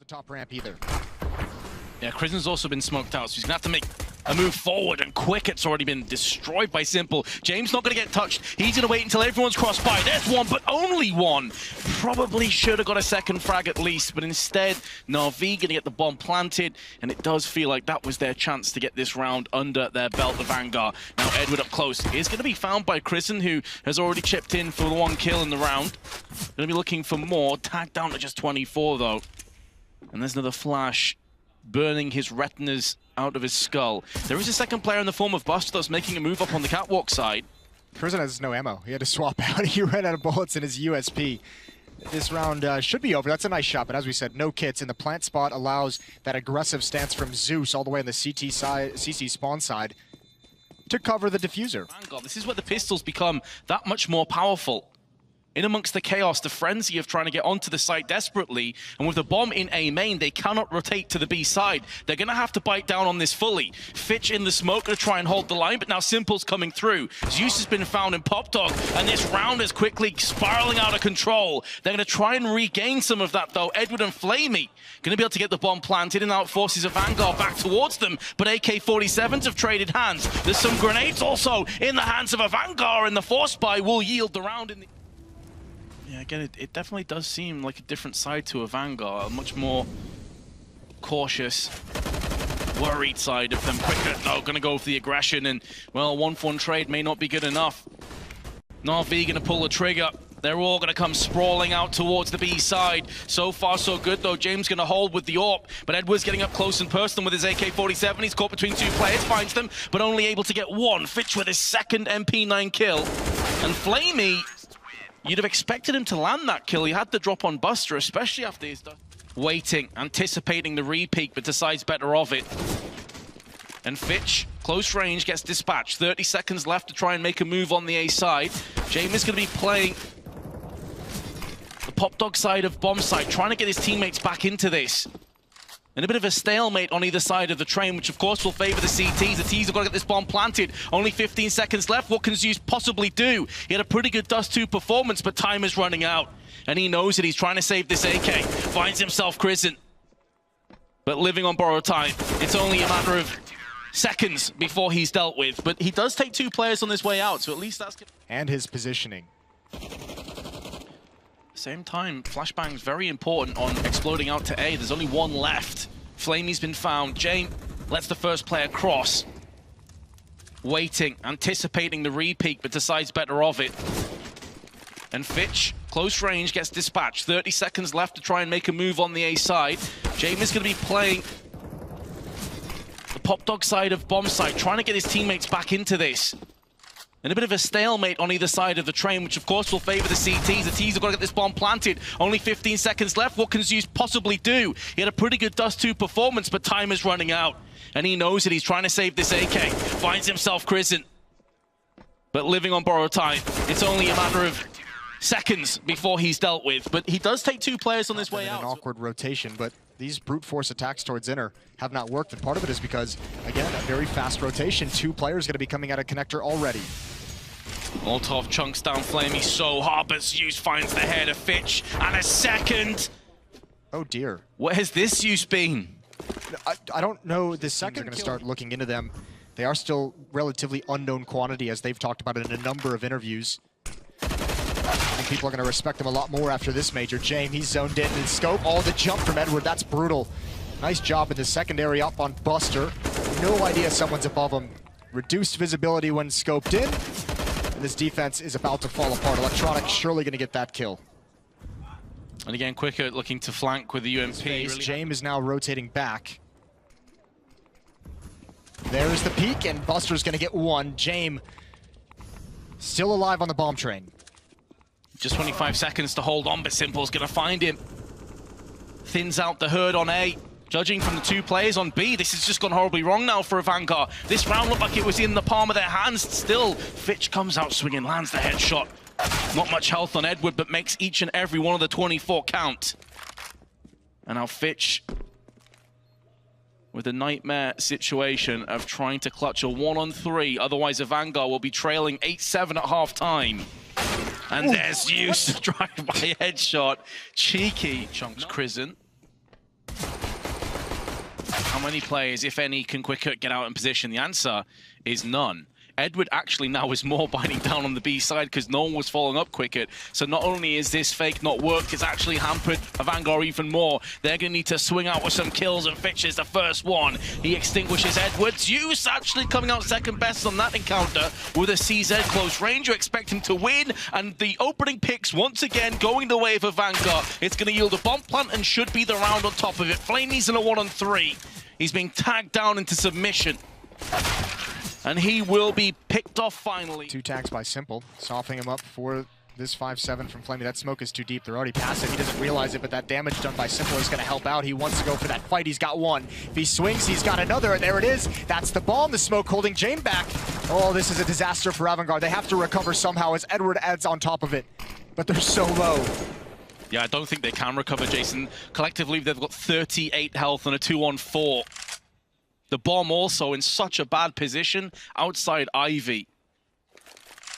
the top ramp either. Yeah, Krisen's also been smoked out, so he's gonna have to make a move forward, and quick. It's already been destroyed by Simple. James not gonna get touched. He's gonna wait until everyone's crossed by. There's one, but only one. Probably should have got a second frag at least, but instead, NaVi gonna get the bomb planted, and it does feel like that was their chance to get this round under their belt, the Vanguard. Now Edward up close is gonna be found by Krisen, who has already chipped in for the 1 kill in the round. Gonna be looking for more. Tagged down to just 24 though. And there's another flash, burning his retinas out of his skull. There is a second player in the form of Buster that's making a move up on the catwalk side. Krisen has no ammo. He had to swap out. He ran out of bullets in his USP. This round should be over. That's a nice shot, but as we said, no kits. And the plant spot allows that aggressive stance from Zeus all the way on the CC spawn side to cover the diffuser. Vanguard, this is where the pistols become that much more powerful. In amongst the chaos, the frenzy of trying to get onto the site desperately, and with the bomb in A main, they cannot rotate to the B side. They're going to have to bite down on this fully. Fitch in the smoke to try and hold the line, but now Simple's coming through. Zeus has been found in Pop Dog, and this round is quickly spiraling out of control. They're going to try and regain some of that, though. Edward and Flamey going to be able to get the bomb planted, and now it forces a Vanguard back towards them, but AK-47s have traded hands. There's some grenades also in the hands of a Vanguard, and the force buy will yield the round in the... Yeah, again, it definitely does seem like a different side to a Vanguard, a much more cautious, worried side of them. Quicker, no, gonna go for the aggression, and, well, 1-for-1 trade may not be good enough. NaVi gonna pull the trigger. They're all gonna come sprawling out towards the B side. So far, so good, though. James gonna hold with the AWP, but Edward's getting up close and personal with his AK-47. He's caught between 2 players, finds them, but only able to get 1. Fitch with his second MP9 kill, and Flamey, you'd have expected him to land that kill. He had the drop on Buster, especially after he's done. Waiting, anticipating the re-peek, but decides better of it. And Fitch, close range, gets dispatched. 30 seconds left to try and make a move on the A side. Jamie is going to be playing the Pop Dog side of bomb side, trying to get his teammates back into this. And a bit of a stalemate on either side of the train, which of course will favor the CTs. The T's have got to get this bomb planted. Only 15 seconds left. What can Zeus possibly do? He had a pretty good Dust 2 performance, but time is running out. And he knows that he's trying to save this AK. Finds himself Krisen, but living on borrowed time. It's only a matter of seconds before he's dealt with. But he does take 2 players on his way out, so at least that's... And his positioning. Same time, flashbang's very important on exploding out to A. There's only 1 left. Flamey's been found. Jane lets the first player cross. Waiting, anticipating the re-peek, but decides better of it. And Fitch, close range, gets dispatched. 30 seconds left to try and make a move on the A side. Jane is going to be playing the Pop Dog side of bomb side, trying to get his teammates back into this. And a bit of a stalemate on either side of the train, which of course will favor the CTs. The T's have got to get this bomb planted. Only 15 seconds left. What can Zeus possibly do? He had a pretty good Dust 2 performance, but time is running out. And he knows that he's trying to save this AK. Finds himself Krisen, but living on borrowed time. It's only a matter of seconds before he's dealt with. But he does take 2 players on this way out. An awkward rotation, but these brute force attacks towards Inner have not worked. And part of it is because, again, a very fast rotation. 2 players going to be coming out of connector already. Molotov chunks down Flamey so hard, but Zeus finds the head of Fitch, and a second. Oh dear. Where has this Zeus been? I don't know. The second are going to start looking into them. They are still relatively unknown quantity, as they've talked about it in a number of interviews. I think people are going to respect them a lot more after this major. James, he's zoned in and scope. Oh, the jump from Edward, that's brutal. Nice job in the secondary up on Buster. No idea someone's above him. Reduced visibility when scoped in. And this defense is about to fall apart. Electronic surely going to get that kill. And again, Quicker looking to flank with the UMP. Really James is now rotating back. There's the peek, and Buster's going to get 1. James still alive on the bomb train. Just 25 seconds to hold on, but Simple's going to find him. Thins out the herd on A. Judging from the 2 players on B, this has just gone horribly wrong now for a Vanguard. This round looked like it was in the palm of their hands. Still, Fitch comes out swinging, lands the headshot. Not much health on Edward, but makes each and every one of the 24 count. And now Fitch with a nightmare situation of trying to clutch a 1-on-3. Otherwise, a Vanguard will be trailing 8-7 at half-time. And there's Zeus, drive-by headshot. Cheeky chunks Krisen. many players, if any, can quicker get out in position? The answer is none. Edward actually now is more biting down on the B side because no one was following up quicker. So not only is this fake not worked, it's actually hampered AVANGAR even more. They're going to need to swing out with some kills, and Fitch is the first one. He extinguishes Edward. Zeus actually coming out second best on that encounter with a CZ close range. You expect him to win, and the opening picks once again going the way of AVANGAR. It's going to yield a bomb plant and should be the round on top of it. Flamey's in a 1-on-3. He's being tagged down into submission. And he will be picked off finally. 2 tags by Simple, softening him up for this 5-7 from Flamey. That smoke is too deep. They're already passive. He doesn't realize it, but that damage done by Simple is going to help out. He wants to go for that fight. He's got one. If he swings, he's got another, and there it is. That's the bomb. The smoke holding Jame back. Oh, this is a disaster for AVANGAR. They have to recover somehow as Edward adds on top of it, but they're so low. Yeah, I don't think they can recover, Jason. Collectively, they've got 38 health and a 2-on-4. The bomb also in such a bad position outside Ivy.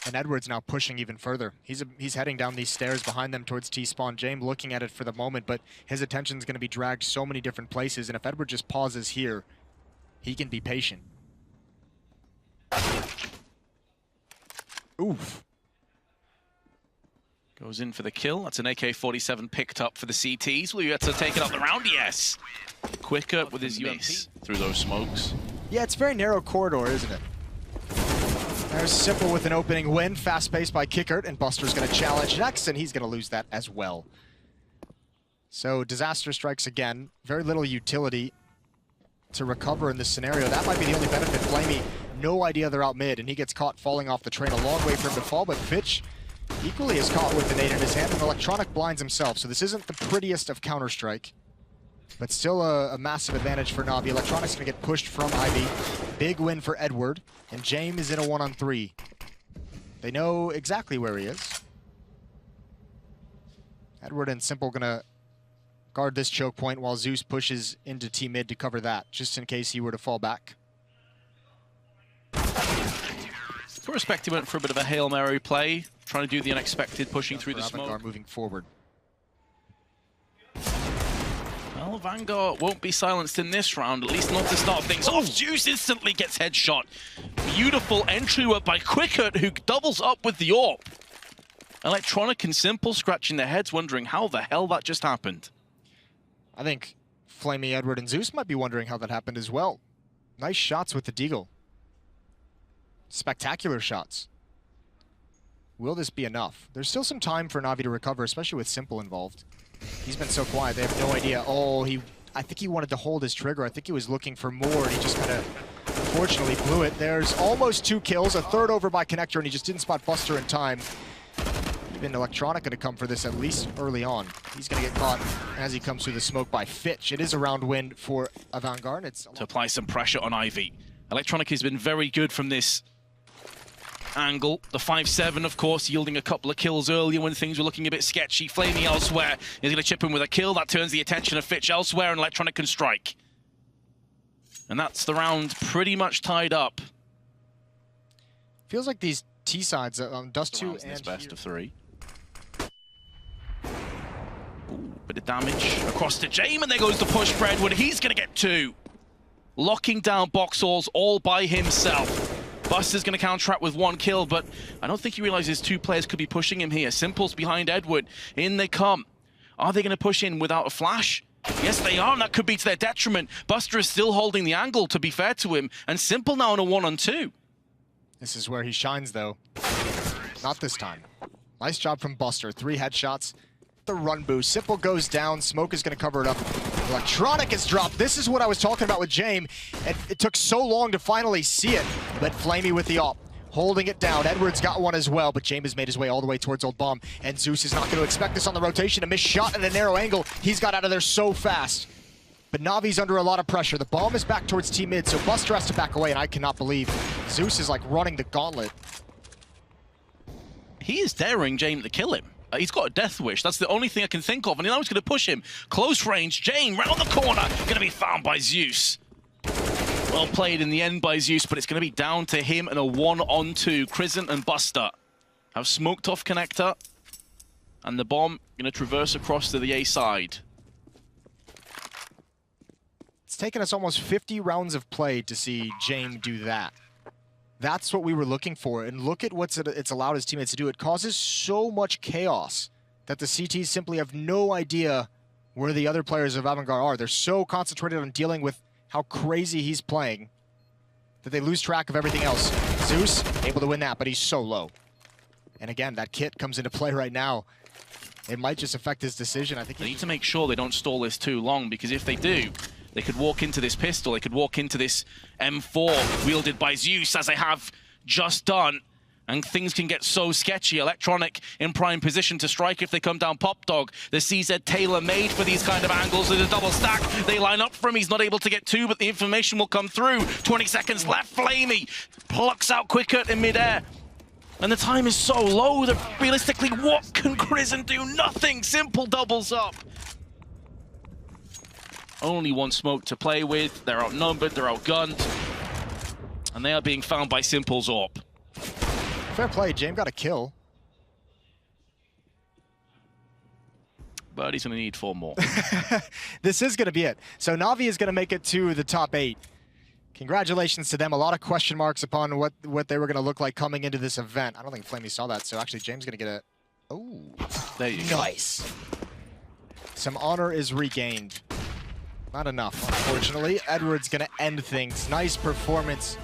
And Edward's now pushing even further. He's heading down these stairs behind them towards T-spawn. Jame looking at it for the moment, but his attention's going to be dragged so many different places, and if Edward just pauses here, he can be patient. Oof. Goes in for the kill. That's an AK-47 picked up for the CTs. Will you have to take it up the round? Yes. Quicker with his UMP through those smokes. Yeah, it's a very narrow corridor, isn't it? There's Simple with an opening win. Fast-paced by Kickert, and Buster's going to challenge next, and he's going to lose that as well. So, disaster strikes again. Very little utility to recover in this scenario. That might be the only benefit. Flamey, no idea they're out mid, and he gets caught falling off the train. A long way for him to fall, but Fitch equally is caught with the nade in his hand, and Electronic blinds himself. So this isn't the prettiest of Counter-Strike, but still a massive advantage for NaVi. Electronic's going to get pushed from Ivy. Big win for Edward, and Jame is in a 1-on-3. They know exactly where he is. Edward and Simple going to guard this choke point while Zeus pushes into T-mid to cover that, just in case he were to fall back. I respect he went for a bit of a Hail Mary play, trying to do the unexpected, pushing through the smoke. Moving forward. Well, AVANGAR won't be silenced in this round, at least not to start things off. Zeus instantly gets headshot. Beautiful entry work by Quickert, who doubles up with the AWP. Electronic and Simple scratching their heads, wondering how the hell that just happened. I think Flamey, Edward, and Zeus might be wondering how that happened as well. Nice shots with the Deagle. Spectacular shots. Will this be enough? There's still some time for NaVi to recover, especially with Simple involved. He's been so quiet, they have no idea. Oh, I think he wanted to hold his trigger. I think he was looking for more, and he just kind of, unfortunately, blew it. There's almost 2 kills, a third over by Connector, and he just didn't spot Buster in time. Even Electronic going to come for this at least early on. He's going to get caught as he comes through the smoke by Fitch. It is a round win for AVANGAR. It's to apply some pressure on Ivy. Electronic has been very good from this angle. The 5-7, of course, yielding a couple of kills earlier when things were looking a bit sketchy. Flamey elsewhere. He's going to chip him with a kill. That turns the attention of Fitch elsewhere, and Electronic can strike. And that's the round pretty much tied up. Feels like these T-sides, Dust 2 and this best of 3. Ooh, bit of damage across to Jame, and there goes the push for Edward. He's going to get 2. Locking down Boxhalls all by himself. Buster's going to counteract with 1 kill, but I don't think he realizes 2 players could be pushing him here. Simple's behind Edward. In they come. Are they going to push in without a flash? Yes, they are, and that could be to their detriment. Buster is still holding the angle, to be fair to him, and Simple now on a 1-on-2. This is where he shines, though. Not this time. Nice job from Buster. 3 headshots. The run boost. Simple goes down. Smoke is going to cover it up. Electronic is dropped. This is what I was talking about with Jame. It took so long to finally see it, but Flamey with the AWP. Holding it down. Edward's got one as well, but Jame has made his way all the way towards Old Bomb, and Zeus is not going to expect this on the rotation. A missed shot at a narrow angle. He's got out of there so fast. But NaVi's under a lot of pressure. The bomb is back towards T-mid, so Buster has to back away, and I cannot believe Zeus is like running the gauntlet. He is daring Jame to kill him. He's got a death wish. That's the only thing I can think of. And now he's going to push him. Close range. Jame round the corner. Going to be found by Zeus. Well played in the end by Zeus, but it's going to be down to him and a 1-on-2. Crisant and Buster have smoked off Connector. And the bomb going to traverse across to the A side. It's taken us almost 50 rounds of play to see James do that. That's what we were looking for, and look at what it's allowed his teammates to do. It causes so much chaos that the CTs simply have no idea where the other players of AVANGAR are. They're so concentrated on dealing with how crazy he's playing that they lose track of everything else. Zeus, able to win that, but he's so low. And again, that kit comes into play right now. It might just affect his decision. I think they need to make sure they don't stall this too long, because if they do, they could walk into this pistol, they could walk into this M4 wielded by Zeus, as they have just done, and things can get so sketchy. Electronic in prime position to strike if they come down Pop Dog. The CZ tailor-made for these kind of angles with a double stack. They line up for him, he's not able to get two, but the information will come through. 20 seconds left, Flamey plucks out quicker in midair. And the time is so low that realistically, what can Crizzen do? Nothing. Simple doubles up. Only one smoke to play with. They're outnumbered, they're outgunned. And they are being found by Simple's AWP. Fair play, James got a kill. But he's going to need 4 more. This is going to be it. So NaVi is going to make it to the top 8. Congratulations to them. A lot of question marks upon what they were going to look like coming into this event. I don't think Flamey saw that, so actually James is going to get a... Oh, there you go. Nice. Some honor is regained. Not enough, unfortunately. Edward's going to end things. Nice performance